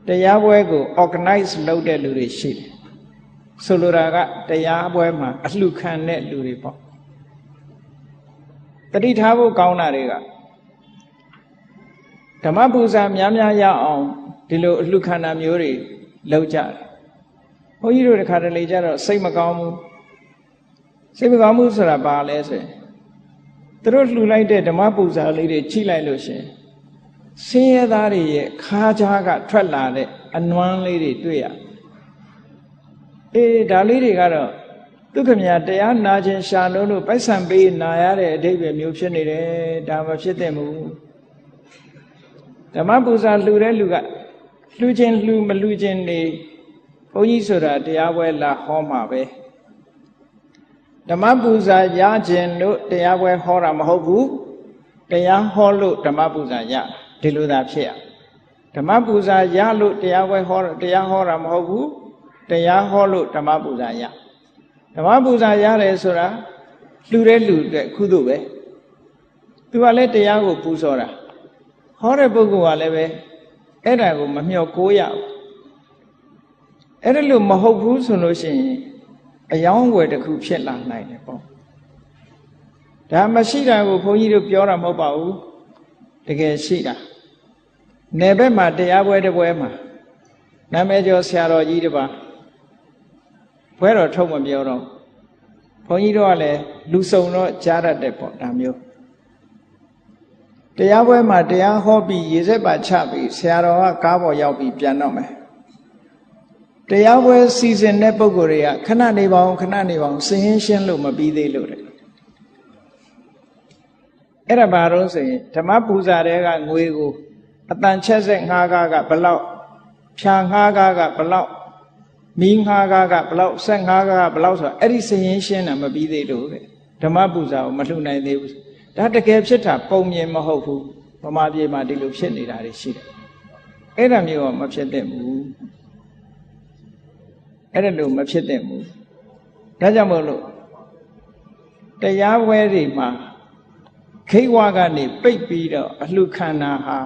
တရားပွဲကို organize လုပ်တဲ့လူတွေရှိတယ်ဆိုလိုတာကတရားပွဲမှာအလှခံတဲ့လူတွေပေါ့တတိထားဖို့ကောင်းတာတွေကဓမ္မပူဇာများများရအောင်ဒီလိုအလှခံတာမျိုးတွေလုပ်ကြတယ်ဘုန်းကြီးတို့တခါတလေကျတော့စိတ်မကောင်းဘူးစိတ်မကောင်းမှုဆိုတာဘာလဲဆိုရင်သူတို့လှူလိုက်တဲ့ဓမ္မပူဇာလေးတွေချိလိုက်လို့ရှင်ဆင်းရဲသားတွေရဲ့ခါးကြားကထွက်လာတဲ့အနွမ်းလေးတွေတွေ့ရဒါလေးတွေကတော့သူခမညာတရားနာခြင်းရှာလို့ပိုက်ဆံပေးနာရတဲ့အဓိပ္ပာယ်မျိုးဖြစ်နေတယ်ဒါမဖြစ်သင့်ဘူးဓမ္မပူဇာလှူတဲ့လူကလှူခြင်းလှူမလှူခြင်းနေဘုန်းကြီးဆိုတာတရားပွဲလာဟောမှာပဲဓမ္မပူဇာရခြင်းလို့တရားပွဲဟောတာမဟုတ်ဘူးတရားဟောလို့ဓမ္မပူဇာရဒီလိုသာဖြစ်ရဓမ္မပူဇာရလို့တရားပွဲဟောတရားဟောတာမဟုတ်ဘူးတရားဟောလို့ဓမ္မပူဇာရဓမ္မပူဇာရတယ်ဆိုတာလှူတဲ့လူအတွက်ကုသိုလ်ပဲသူကလည်းတရားကိုပူဇော်တာဟောတဲ့ပုဂ္ဂိုလ်ကလည်းပဲအဲ့ဒါကိုမမျှော်ကိုးရဘူးအဲ့ဒါလို့မဟုတ်ဘူးဆိုလို့ရှိရင်အယောင်းဝယ်တစ်ခုဖြစ်လာနိုင်တယ်ပေါ့ဒါမရှိတာကိုဘုန်းကြီးတို့ပြောတာမဟုတ်ပါဘူးတကယ်ရှိတာနယ်ဘက်မှာတရားပွဲတစ်ပွဲမှာနာမည်ကျော်ဆရာတော်ကြီးတစ်ပါးပွဲတော်ထုတ်မပြောတော့ဘုန်းကြီးတို့ကလည်းလူစုံတော့ကြားရတဲ့ပေါ့ဒါမျိုးတရားပွဲမှာတရားဟောပြီးရေစက်ပါချပြီးဆရာတော်ကကားပေါ်ရောက်ပြီးပြန်တော့မယ်တရားပွဲစီစဉ်တဲ့ပုဂ္ဂိုလ်တွေကခဏနေပါအောင်ခဏနေပါအောင်စင်ရှင်းလို့မပြီးသေးလို့တဲ့အဲ့ဒါဘာလို့ဆိုရင်ဓမ္မပူဇာတွေကငွေကိုအတန်ချက်ဆက်ငှားကားကဘလောက်ဖြာငှားကားကဘလောက်မီးငှားကားကဘလောက်ဆက်ငှားကားကဘလောက်ဆိုတာအဲ့ဒီစင်ရှင်းတာမပြီးသေးလို့တဲ့ဓမ္မပူဇာကိုမလှူနိုင်သေးဘူးဒါတကယ်ဖြစ်တာပုံမြင်မဟုတ်ဘူးဗမာပြည်မှာဒီလိုဖြစ်နေတာတွေရှိတယ်အဲ့ဒါမျိုးကမဖြစ်သင့်ဘူးအဲ့ဒါလို့မဖြစ်သင့်ဘူးဒါကြောင့်မို့လို့တရားပွဲတွေမှာခိဝါကနေပိတ်ပြီးတော့အလှခံတာဟာ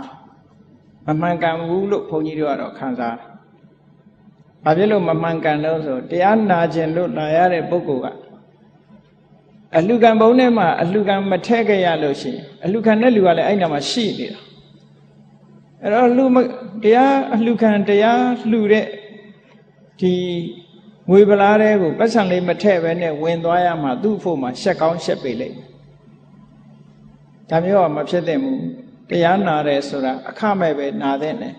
မမှန်ကန်ဘူးလို့ဘုန်းကြီးတို့ကတော့ခံစားတယ်။ဘာဖြစ်လို့မမှန်ကန်လို့ဆိုတရားနာခြင်းလို့လာရတဲ့ပုဂ္ဂိုလ်ကအလှခံဘုံထဲမှာအလှခံမထည့်ခဲ့ရလို့ရှိရင်အလှခံတဲ့လူကလည်းအဲ့နာမှာရှိနေတာ။အဲ့တော့တရားအလှခံတရားလှူတဲ့ဒီငွေပလားတွေကိုပတ်စံလေးမထည့်ပဲနဲ့ဝင်သွားရမှာသူ့ဖို့မှာရှက်ကောင်းရှက်ပေလိမ့်မယ်ဒါမျိုးကမဖြစ်သင့်ဘူးတရားနာတယ်ဆိုတာအခမဲ့ပဲနာတဲ့နဲ့